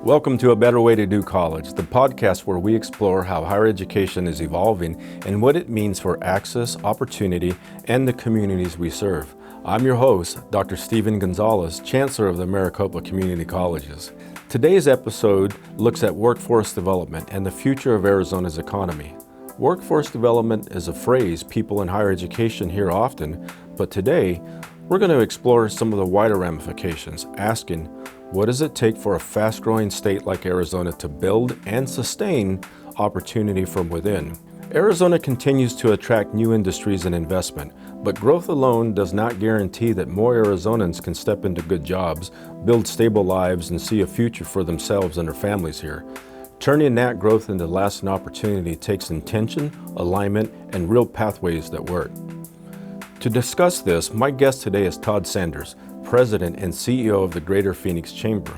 Welcome to A Better Way to Do College, the podcast where we explore how higher education is evolving and what it means for access, opportunity, and the communities we serve. I'm your host, Dr. Stephen Gonzales, Chancellor of the Maricopa Community Colleges. Today's episode looks at workforce development and the future of Arizona's economy. Workforce development is a phrase people in higher education hear often, but today we're going to explore some of the wider ramifications, asking, what does it take for a fast-growing state like Arizona to build and sustain opportunity from within? Arizona continues to attract new industries and investment, but growth alone does not guarantee that more Arizonans can step into good jobs, build stable lives, and see a future for themselves and their families here. Turning that growth into lasting opportunity takes intention, alignment, and real pathways that work. To discuss this, my guest today is Todd Sanders, President and CEO of the Greater Phoenix Chamber.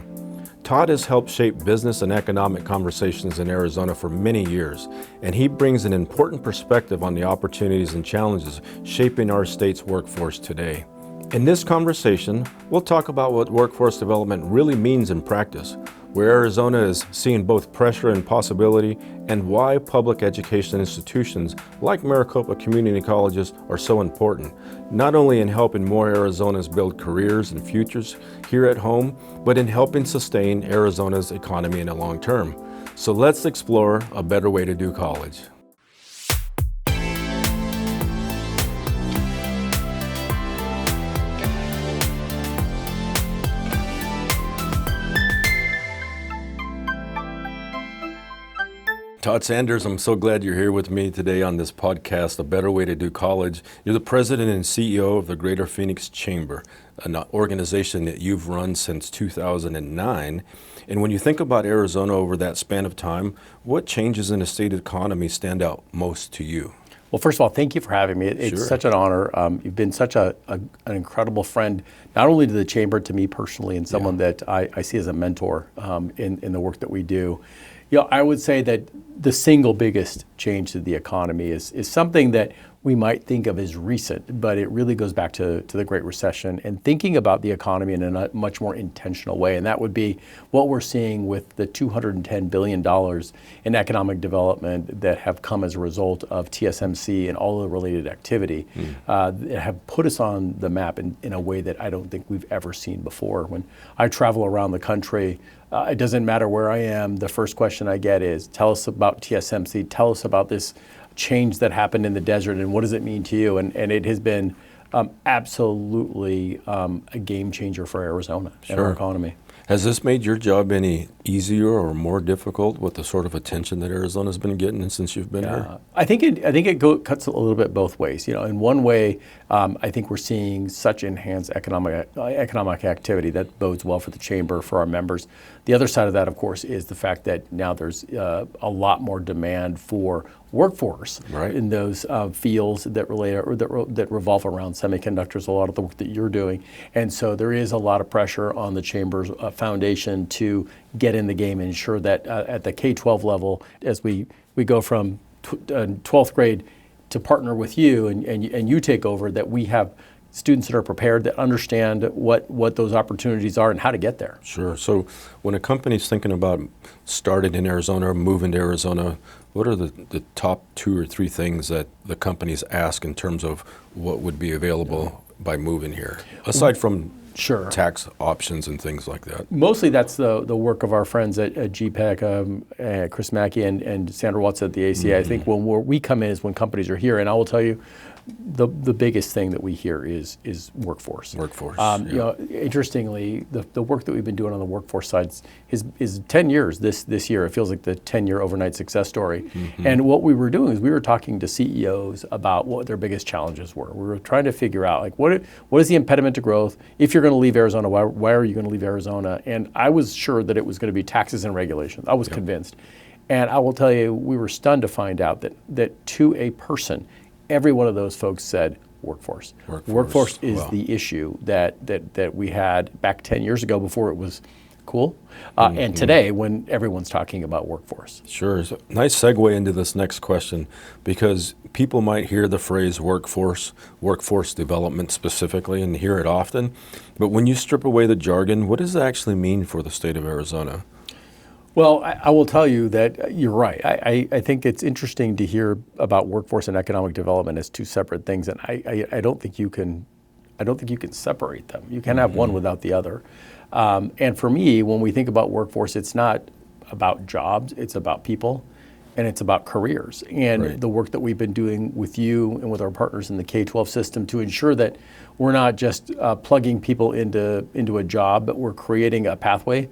Todd has helped shape business and economic conversations in Arizona for many years, and he brings an important perspective on the opportunities and challenges shaping our state's workforce today. In this conversation, we'll talk about what workforce development really means in practice, where Arizona is seeing both pressure and possibility, and why public education institutions like Maricopa Community Colleges are so important, not only in helping more Arizonans build careers and futures here at home, but in helping sustain Arizona's economy in the long term. So let's explore a better way to do college. Todd Sanders, I'm so glad you're here with me today on this podcast, A Better Way to Do College. You're the president and CEO of the Greater Phoenix Chamber, an organization that you've run since 2009. And when you think about Arizona over that span of time, what changes in the state economy stand out most to you? Well, first of all, thank you for having me. It's Sure. such an honor. You've been such an incredible friend, not only to the Chamber, to me personally, and someone that I see as a mentor in the work that we do. You know, I would say that the single biggest change to the economy is something that we might think of as recent, but it really goes back to the Great Recession and thinking about the economy in a much more intentional way. And that would be what we're seeing with the $210 billion in economic development that have come as a result of TSMC and all the related activity that have put us on the map in a way that I don't think we've ever seen before. When I travel around the country, it doesn't matter where I am, the first question I get is, tell us about TSMC, tell us about this change that happened in the desert and what does it mean to you? And it has been absolutely a game changer for Arizona and our economy. Has this made your job any easier or more difficult with the sort of attention that Arizona's been getting since you've been here? I think it cuts a little bit both ways. You know, in one way, I think we're seeing such enhanced economic activity that bodes well for the Chamber, for our members. The other side of that, of course, is the fact that now there's a lot more demand for workforce in those fields that relate or that revolve around semiconductors, a lot of the work that you're doing. And so there is a lot of pressure on the Chamber's foundation to get in the game and ensure that at the K-12 level, as we go from 12th grade to partner with you and you take over, that we have students that are prepared, that understand what those opportunities are and how to get there. Sure. So when a company's thinking about starting in Arizona or moving to Arizona, what are the top 2 or 3 things that the companies ask in terms of what would be available by moving here, aside from tax options and things like that? Mostly that's the work of our friends at GPEC, Chris Mackey and Sandra Watts at the ACA. I think when we come in is when companies are here, and I will tell you, the biggest thing that we hear is workforce. Workforce. You know, interestingly, the work that we've been doing on the workforce side is 10 years this year. It feels like the 10-year overnight success story. And what we were doing is we were talking to CEOs about what their biggest challenges were. We were trying to figure out, like, what is the impediment to growth? If you're going to leave Arizona, why are you going to leave Arizona? And I was sure that it was going to be taxes and regulations. I was convinced. And I will tell you, we were stunned to find out that to a person, every one of those folks said workforce. Workforce is the issue that we had back 10 years ago before it was cool, and today when everyone's talking about workforce. Sure. So nice segue into this next question, because people might hear the phrase workforce development specifically, and hear it often. But when you strip away the jargon, what does it actually mean for the state of Arizona? Well, I will tell you that you're right. I think it's interesting to hear about workforce and economic development as two separate things, and I don't think you can separate them. You can't have one without the other. And for me, when we think about workforce, it's not about jobs, it's about people, and it's about careers. And the work that we've been doing with you and with our partners in the K-12 system to ensure that we're not just plugging people into a job, but we're creating a pathway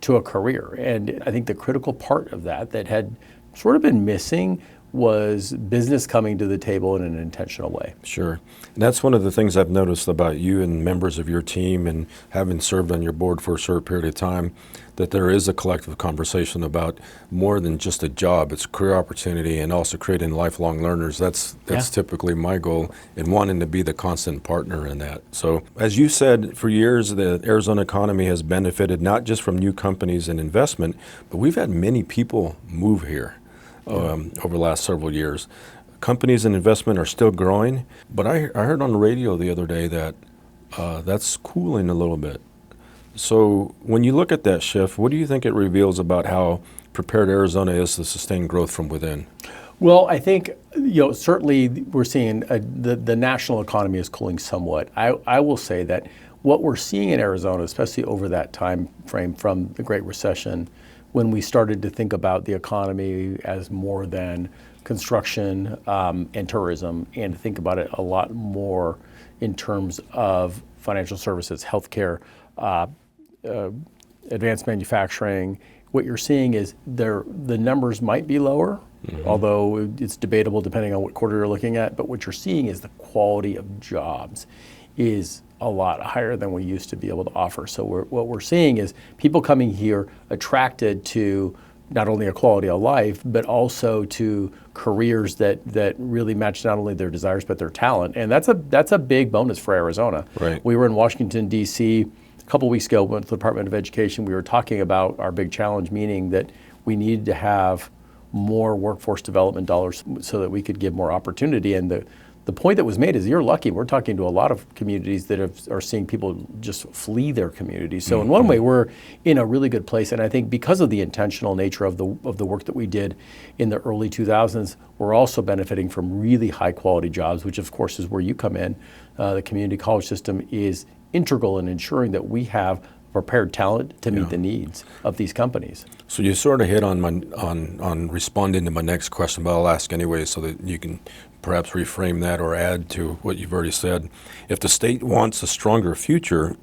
to a career. And I think the critical part of that had sort of been missing was business coming to the table in an intentional way. Sure. And that's one of the things I've noticed about you and members of your team, and having served on your board for a short period of time, that there is a collective conversation about more than just a job. It's career opportunity and also creating lifelong learners. That's typically my goal, and wanting to be the constant partner in that. So as you said, for years, the Arizona economy has benefited not just from new companies and investment, but we've had many people move here. Over the last several years. Companies and investment are still growing, but I heard on the radio the other day that that's cooling a little bit. So when you look at that shift, what do you think it reveals about how prepared Arizona is to sustain growth from within? Well, I think certainly we're seeing the national economy is cooling somewhat. I will say that what we're seeing in Arizona, especially over that time frame from the Great Recession, when we started to think about the economy as more than construction and tourism, and to think about it a lot more in terms of financial services, healthcare, advanced manufacturing, what you're seeing is the numbers might be lower, although it's debatable depending on what quarter you're looking at, but what you're seeing is the quality of jobs is a lot higher than we used to be able to offer. So what we're seeing is people coming here attracted to not only a quality of life, but also to careers that really match not only their desires, but their talent. And that's a big bonus for Arizona. Right. We were in Washington, D.C. a couple weeks ago, went to the Department of Education. We were talking about our big challenge, meaning that we needed to have more workforce development dollars so that we could give more opportunity. And the point that was made is you're lucky. We're talking to a lot of communities that are seeing people just flee their communities. So in one way, we're in a really good place. And I think because of the intentional nature of the work that we did in the early 2000s, we're also benefiting from really high quality jobs, which of course is where you come in. The community college system is integral in ensuring that we have prepared talent to meet the needs of these companies. So you sort of hit on responding to my next question, but I'll ask anyway so that you can perhaps reframe that or add to what you've already said. If the state wants a stronger future,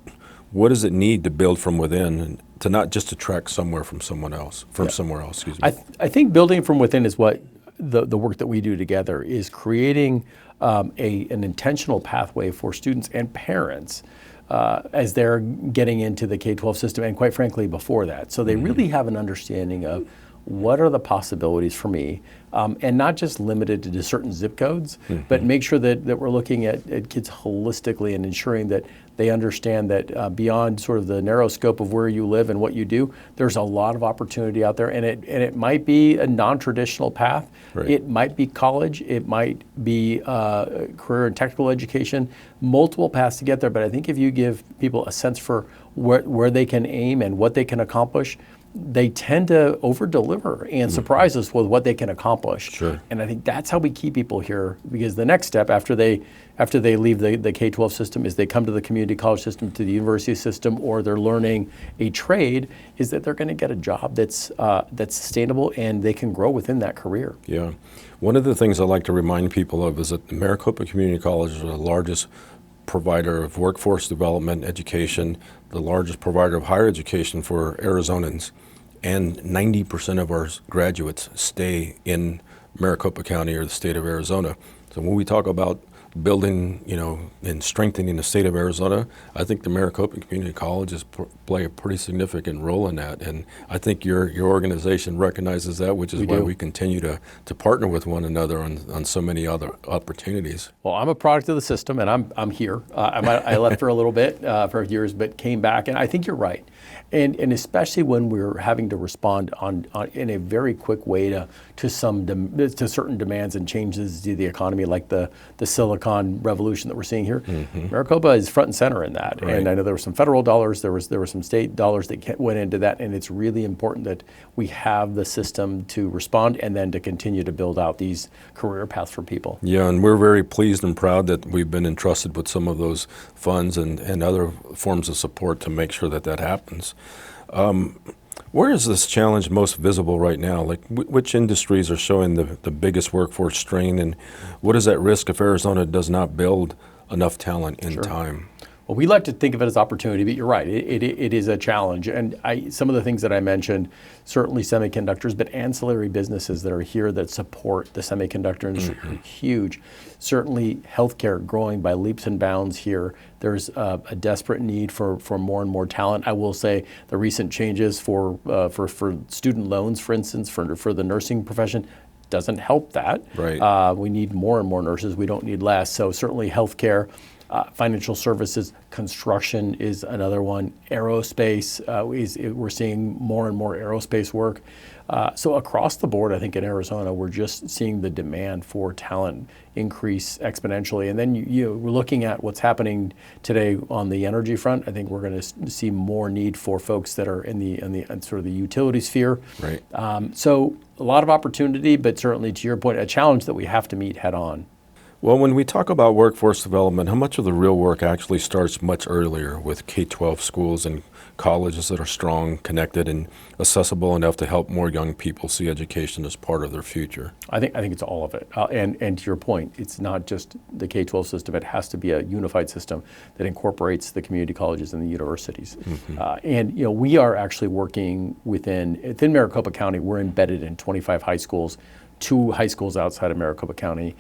what does it need to build from within, and to not just attract somewhere from somewhere else? Excuse me. I think building from within is what the work that we do together is creating an intentional pathway for students and parents as they're getting into the K-12 system, and quite frankly before that. So they really have an understanding of what are the possibilities for me, and not just limited to certain zip codes, but make sure that we're looking at kids holistically and ensuring that they understand that beyond sort of the narrow scope of where you live and what you do, there's a lot of opportunity out there, and it might be a non-traditional path. Right. It might be college, it might be career and technical education, multiple paths to get there. But I think if you give people a sense for where they can aim and what they can accomplish, they tend to over-deliver and surprise us with what they can accomplish. Sure. And I think that's how we keep people here, because the next step after they leave the K-12 system is they come to the community college system, to the university system, or they're learning a trade, is that they're going to get a job that's sustainable and they can grow within that career. Yeah. One of the things I like to remind people of is that the Maricopa Community College is the largest provider of workforce development education, the largest provider of higher education for Arizonans, and 90% of our graduates stay in Maricopa County or the state of Arizona. So when we talk about building, and strengthening the state of Arizona, I think the Maricopa Community Colleges play a pretty significant role in that. And I think your organization recognizes that, which is why we continue to partner with one another on so many other opportunities. Well, I'm a product of the system, and I'm here. I left for a little bit, for years, but came back. And I think you're right. And especially when we're having to respond in a very quick way to certain demands and changes to the economy, like the Silicon Revolution that we're seeing here. Maricopa is front and center in that. Right. And I know there were some federal dollars, there were some state dollars that went into that, and it's really important that we have the system to respond and then to continue to build out these career paths for people. Yeah, and we're very pleased and proud that we've been entrusted with some of those funds and other forms of support to make sure that happens. Where is this challenge most visible right now? Like, which industries are showing the biggest workforce strain, and what is at risk if Arizona does not build enough talent in time? Well, we like to think of it as opportunity, but you're right. It is a challenge. And some of the things that I mentioned, certainly semiconductors, but ancillary businesses that are here that support the semiconductor industry are huge. Certainly healthcare growing by leaps and bounds here. There's a desperate need for more and more talent. I will say the recent changes for student loans, for instance, for the nursing profession, doesn't help that. Right. We need more and more nurses. We don't need less. So certainly healthcare. Financial services, construction is another one. Aerospace, we're seeing more and more aerospace work. So across the board, I think in Arizona, we're just seeing the demand for talent increase exponentially. And then we're looking at what's happening today on the energy front. I think we're going to see more need for folks that are in the sort of the utility sphere. Right. So a lot of opportunity, but certainly to your point, a challenge that we have to meet head on. Well, when we talk about workforce development, how much of the real work actually starts much earlier with K-12 schools and colleges that are strong, connected, and accessible enough to help more young people see education as part of their future? I think it's all of it. And to your point, it's not just the K-12 system. It has to be a unified system that incorporates the community colleges and the universities. And we are actually working within Maricopa County. We're embedded in 25 high schools, 2 high schools outside of Maricopa County.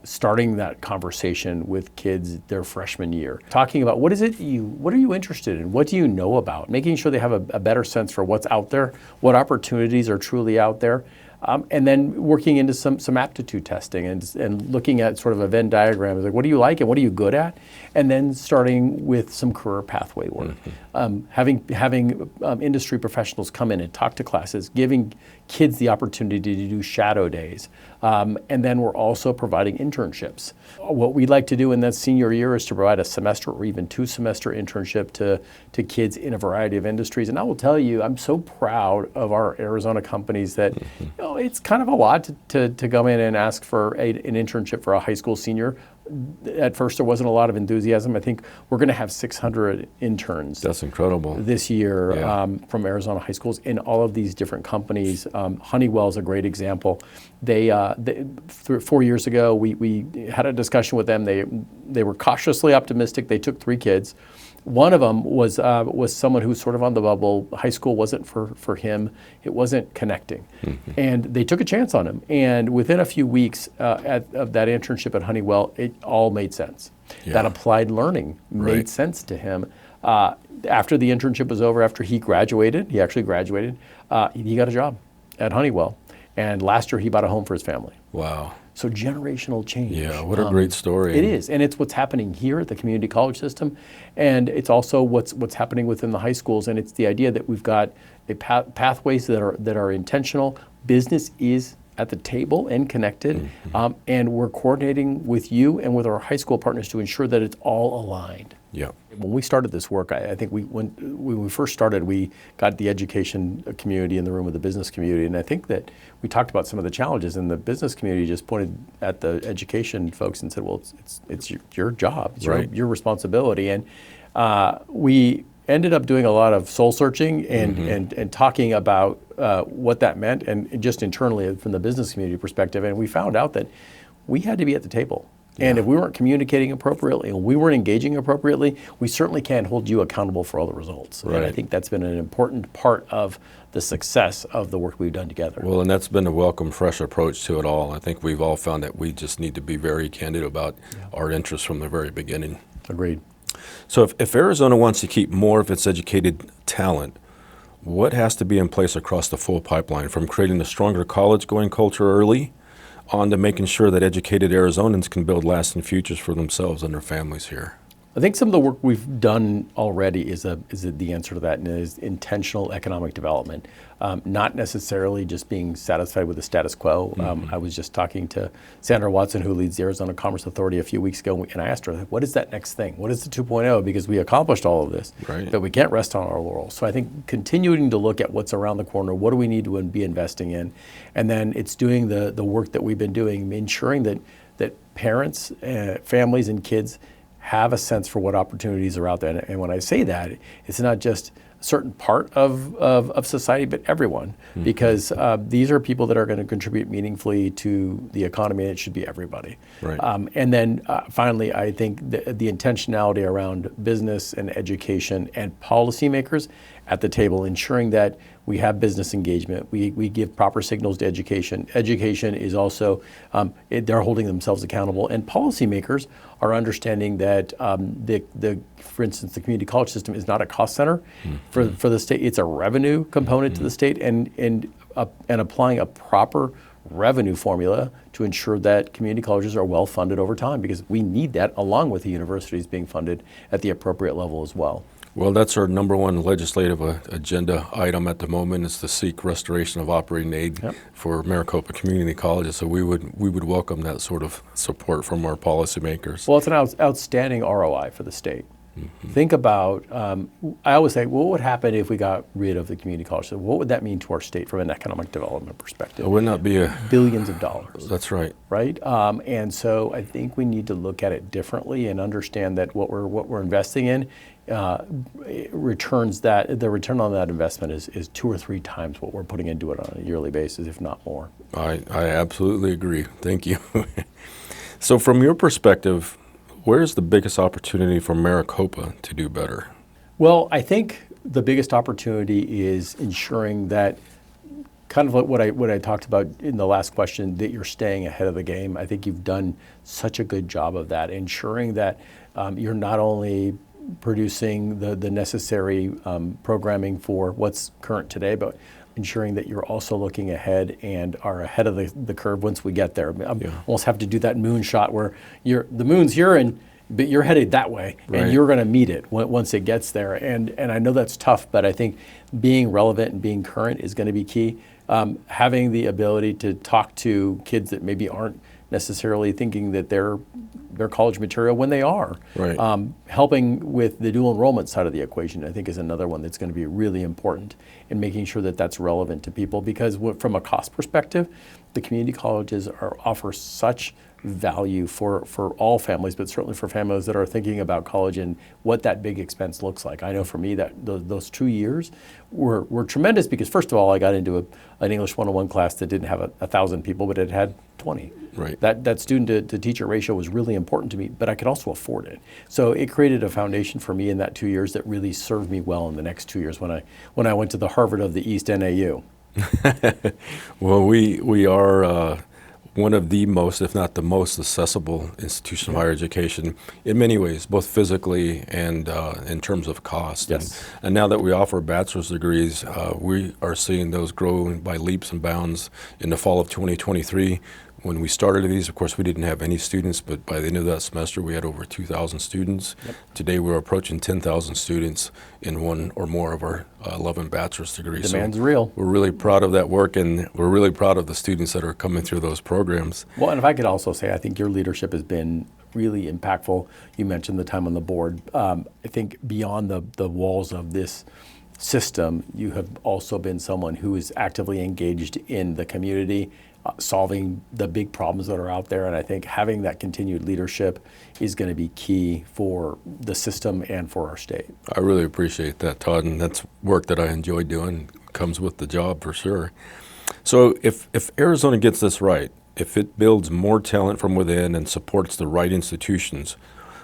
Starting that conversation with kids their freshman year, talking about what are you interested in, what do you know about, making sure they have a better sense for what's out there, what opportunities are truly out there, and then working into some aptitude testing and looking at sort of a Venn diagram, like what do you like and what are you good at, and then starting with some career pathway work, having industry professionals come in and talk to classes, giving kids the opportunity to do shadow days. And then we're also providing internships. What we'd like to do in that senior year is to provide a semester or even 2-semester internship to kids in a variety of industries. And I will tell you, I'm so proud of our Arizona companies that it's kind of a lot to go in and ask for an internship for a high school senior. At first, there wasn't a lot of enthusiasm. I think we're going to have 600 interns. That's incredible. This year from Arizona high schools in all of these different companies. Honeywell is a great example. They 4 years ago, we had a discussion with them. They were cautiously optimistic. They took 3 kids. One of them was someone who was sort of on the bubble. High school wasn't for him. It wasn't connecting. And they took a chance on him. And within a few weeks of that internship at Honeywell, it all made sense. That applied learning made sense to him. After the internship was over, after he actually graduated, he got a job at Honeywell. And last year, he bought a home for his family. Wow. So generational change. Yeah, what a great story. It is, and it's what's happening here at the community college system, and it's also what's happening within the high schools, and it's the idea that we've got pathways that are intentional. Business is at the table and connected, and we're coordinating with you and with our high school partners to ensure that it's all aligned. Yeah. When we started this work, I think when we first started, we got the education community in the room with the business community, and I think that we talked about some of the challenges, and the business community just pointed at the education folks and said, well, it's your job, it's your responsibility, and we ended up doing a lot of soul searching and talking about what that meant, and just internally from the business community perspective, and we found out that we had to be at the table. And if we weren't communicating appropriately and we weren't engaging appropriately, we certainly can't hold you accountable for all the results. Right. And I think that's been an important part of the success of the work we've done together. Well, and that's been a welcome, fresh approach to it all. I think we've all found that we just need to be very candid about our interests from the very beginning. Agreed. So if Arizona wants to keep more of its educated talent, what has to be in place across the full pipeline, from creating a stronger college-going culture early on to making sure that educated Arizonans can build lasting futures for themselves and their families here? I think some of the work we've done already is the answer to that, and is intentional economic development, not necessarily just being satisfied with the status quo. I was just talking to Sandra Watson, who leads the Arizona Commerce Authority, a few weeks ago, and I asked her, what is that next thing? What is the 2.0? Because we accomplished all of this, but we can't rest on our laurels. So I think continuing to look at what's around the corner, what do we need to be investing in, and then it's doing the work that we've been doing, ensuring that parents, families, and kids have a sense for what opportunities are out there. And when I say that, it's not just a certain part of society, but everyone, because these are people that are going to contribute meaningfully to the economy, and it should be everybody. Right. And then finally, I think the intentionality around business and education and policymakers at the table, ensuring that we have business engagement, we give proper signals to education. Education is also, they're holding themselves accountable, and policymakers are understanding that for instance, the community college system is not a cost center for the state. It's a revenue component to the state, and applying a proper revenue formula to ensure that community colleges are well funded over time, because we need that along with the universities being funded at the appropriate level as well. Well, that's our number one legislative agenda item at the moment, is to seek restoration of operating aid for Maricopa community colleges. So we would welcome that sort of support from our policymakers. Well, it's an outstanding ROI for the state. Think about, I always say, what would happen if we got rid of the community college? So what would that mean to our state from an economic development perspective? It would not be billions of dollars. That's right. Right? And so I think we need to look at it differently and understand that what we're investing in returns that the return on that investment is 2 or 3 times what we're putting into it on a yearly basis, if not more. I absolutely agree. Thank you. So from your perspective, where's the biggest opportunity for Maricopa to do better? Well, I think the biggest opportunity is ensuring that, kind of like what I talked about in the last question, that you're staying ahead of the game. I think you've done such a good job of that, ensuring that you're not only producing the necessary programming for what's current today, but ensuring that you're also looking ahead and are ahead of the curve once we get there. Almost have to do that moonshot where the moon's here, but you're headed that way, and you're going to meet it once it gets there. And I know that's tough, but I think being relevant and being current is going to be key. Having the ability to talk to kids that maybe aren't necessarily thinking that they're college material when they are. Helping with the dual enrollment side of the equation, I think, is another one that's going to be really important in making sure that that's relevant to people, because from a cost perspective, the community colleges offer such value for all families, but certainly for families that are thinking about college and what that big expense looks like. I know for me that those 2 years were tremendous, because first of all, I got into an English 101 class that didn't have 1,000 people, but it had 20. That student to teacher ratio was really important to me, but I could also afford it. So it created a foundation for me in that 2 years that really served me well in the next 2 years when I went to the Harvard of the East NAU. Well, we are one of the most, if not the most, accessible institution of higher education in many ways, both physically and in terms of cost. And now that we offer bachelor's degrees, we are seeing those grow by leaps and bounds. In the fall of 2023, when we started these, of course, we didn't have any students, but by the end of that semester, we had over 2,000 students. Today, we're approaching 10,000 students in one or more of our 11 bachelor's degrees. Demand's real. We're really proud of that work, and we're really proud of the students that are coming through those programs. Well, and if I could also say, I think your leadership has been really impactful. You mentioned the time on the board. I think beyond the walls of this system, you have also been someone who is actively engaged in the community, solving the big problems that are out there. And I think having that continued leadership is going to be key for the system and for our state. I really appreciate that, Todd, and that's work that I enjoy doing. Comes with the job for sure. So if Arizona gets this right, if it builds more talent from within and supports the right institutions,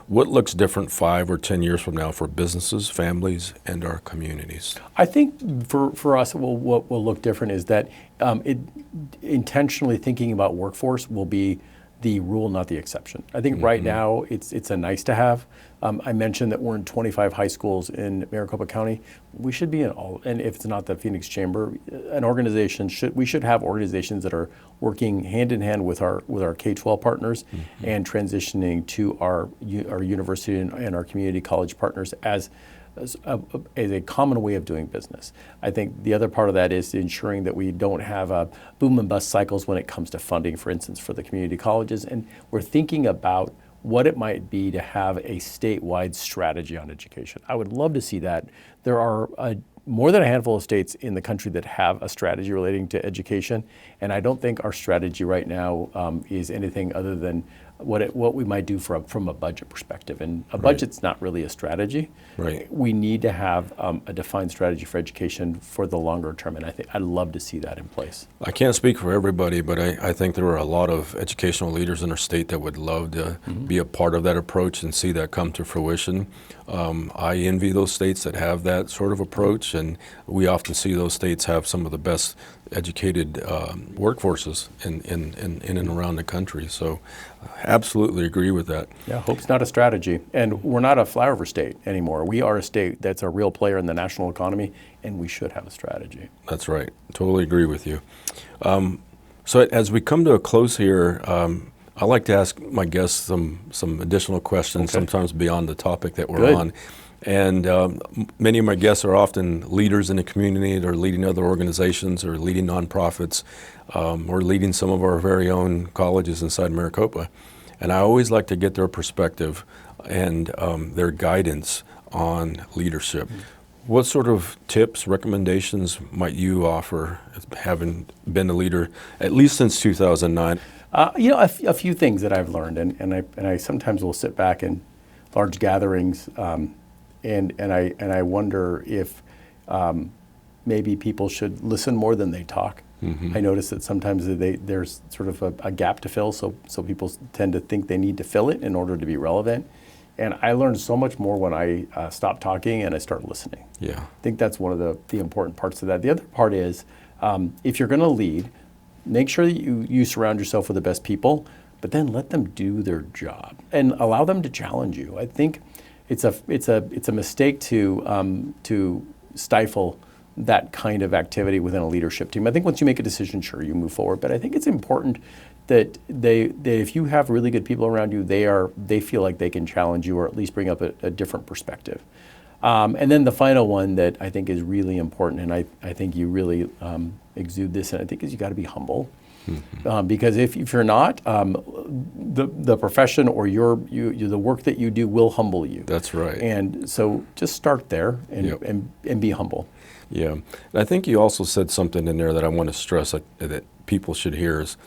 what looks different 5 or 10 years from now for businesses, families, and our communities? I think for us, what will look different is that intentionally thinking about workforce will be the rule, not the exception. I think right now it's a nice to have. I mentioned that we're in 25 high schools in Maricopa County. We should be in all, and if it's not the Phoenix Chamber, we should have organizations that are working hand in hand with our K-12 partners and transitioning to our university and our community college partners as a common way of doing business. I think the other part of that is ensuring that we don't have boom and bust cycles when it comes to funding, for instance, for the community colleges. And we're thinking about what it might be to have a statewide strategy on education. I would love to see that. There are more than a handful of states in the country that have a strategy relating to education, and I don't think our strategy right now is anything other than what we might do from a budget perspective. And a budget's not really a strategy. Right. We need to have a defined strategy for education for the longer term, and I'd love to see that in place. I can't speak for everybody, but I think there are a lot of educational leaders in our state that would love to be a part of that approach and see that come to fruition. I envy those states that have that sort of approach, and we often see those states have some of the best educated workforces in and around the country. So absolutely agree with that. Yeah, hope's not a strategy. And we're not a flyover state anymore. We are a state that's a real player in the national economy, and we should have a strategy. That's right. Totally agree with you. So as we come to a close here, I like to ask my guests some additional questions, sometimes beyond the topic that we're on. And many of my guests are often leaders in the community. They're leading other organizations or leading nonprofits or leading some of our very own colleges inside Maricopa. And I always like to get their perspective and their guidance on leadership. What sort of tips, recommendations might you offer, having been a leader at least since 2009? A few things that I've learned, and I sometimes will sit back in large gatherings, and I wonder if maybe people should listen more than they talk. I notice that sometimes there's sort of a gap to fill, so people tend to think they need to fill it in order to be relevant. And I learned so much more when I stop talking and I start listening. Yeah, I think that's one of the important parts of that. The other part is, if you're going to lead, make sure that you surround yourself with the best people, but then let them do their job and allow them to challenge you. I think it's a mistake to stifle that kind of activity within a leadership team. I think once you make a decision, sure, you move forward. But I think it's important that if you have really good people around you, they feel like they can challenge you or at least bring up a different perspective. And then the final one that I think is really important, and I think you really exude this, and I think is you got to be humble. Because if you're not, the profession or the work that you do will humble you. That's right. And so just start there and be humble. Yeah. And I think you also said something in there that I want to stress that people should hear is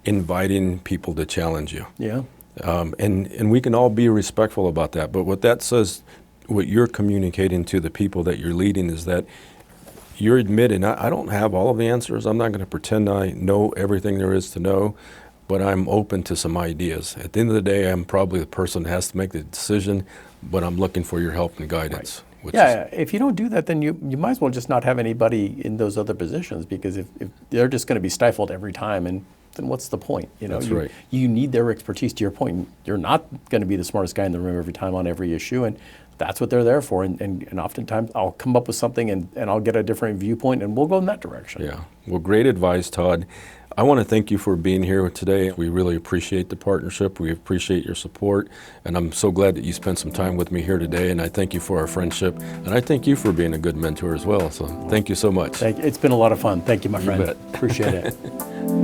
inviting people to challenge you. Yeah. And we can all be respectful about that. But what that says, what you're communicating to the people that you're leading is that you're admitting, I don't have all of the answers. I'm not going to pretend I know everything there is to know, but I'm open to some ideas. At the end of the day, I'm probably the person that has to make the decision, but I'm looking for your help and guidance. Right. If you don't do that, then you might as well just not have anybody in those other positions, because if they're just going to be stifled every time, and then what's the point? That's right. You need their expertise. To your point, you're not going to be the smartest guy in the room every time on every issue, and that's what they're there for. And oftentimes I'll come up with something and I'll get a different viewpoint and we'll go in that direction. Yeah. Well, great advice, Todd. I want to thank you for being here today. We really appreciate the partnership. We appreciate your support. And I'm so glad that you spent some time with me here today. And I thank you for our friendship. And I thank you for being a good mentor as well. So thank you so much. It's been a lot of fun. Thank you, my friend. You bet. Appreciate it.